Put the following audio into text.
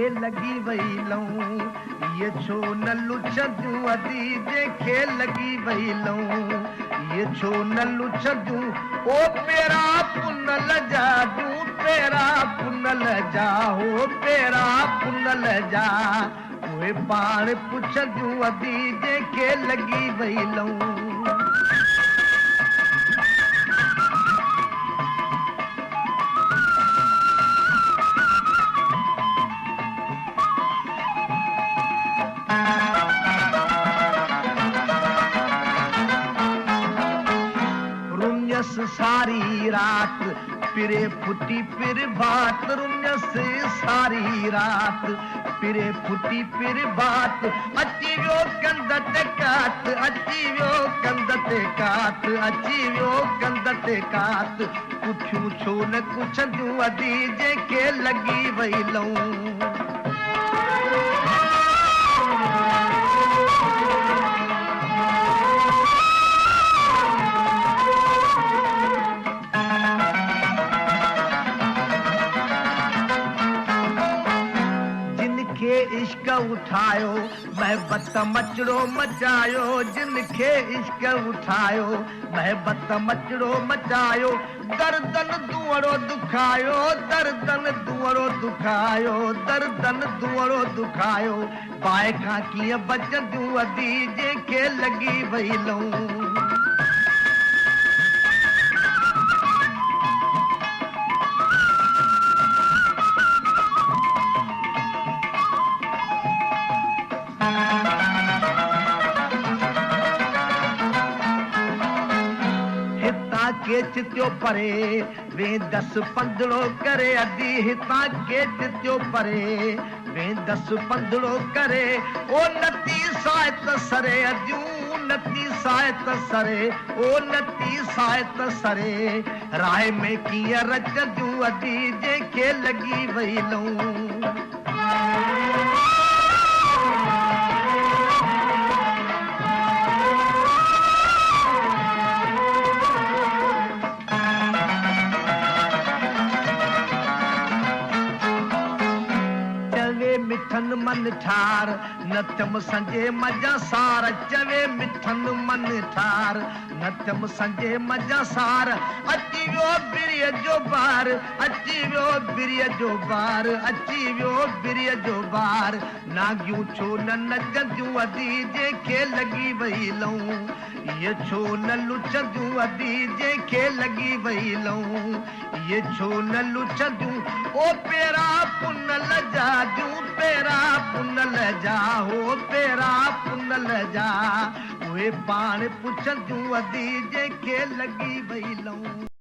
जंहिंखे लॻी वई लऊं, ये छो न लुचंदियूं अदी जंहिंखे लॻी वई लऊं, ये छो न लुचंदियूं ओ पेरा पुनल जा जूं पेरा पुनल जा हो पेरा पुनल जा, उहे पाण पुछंदियूं अदी जंहिंखे लॻी वई लऊं। रुञस सारी रात पिरे फुटी पिर बात, रुञस सारी रात पिरे फुटी पिर बात, अची वियो कंध ते कात, अची वियो कंध ते कात, अची वियो कंध ते कात, पुछियूं छो न पुछंदियूं अदी जंहिंखे लॻी वई लऊं। इश्क उठायो महबत मचड़ो मचायो, जिनखे इश्क उठायो महबत मचड़ो मचायो, दर्दन दुअड़ो दुखायो, दर्दन दुअड़ो दुखायो, दर्दन दुअड़ो दुखायो, बाहि खां कीअं बचंदियूं अदी जंहिंखे लॻी वई लऊं। केच थियो परे वेंदसि पंधड़ो करे अदी, हितां केच थियो परे वेंदसि पंधड़ो करे, ओ नती सायत सरे अदियूं नती सायत सरे, ओ नती सायत सरे, राह में कीअं रचंदियूं अदी जंहिंखे लॻी वई लऊं। मिठन मन ठार नथम संजे मजा सार, चवे मिठन मन ठार नथम संजे मजा सार, अची वियो बिरिय जो बार, अची वियो बिरिय जो बार, अची वियो बिरिय जो बार, नागियूं छो न नचंदियूं अदी जंहिंखे लॻी वई लऊं, ये छो न लुचंदियूं अदी जंहिंखे लॻी वई लऊं, ये छो न लुचंदियूं ओ पेरा पुनल जा जूं पेरा पुनल जा हो पेरा पुनल जा, उहे पाण पुछंदियूं अदी जंहिंखे लॻी वई लऊं।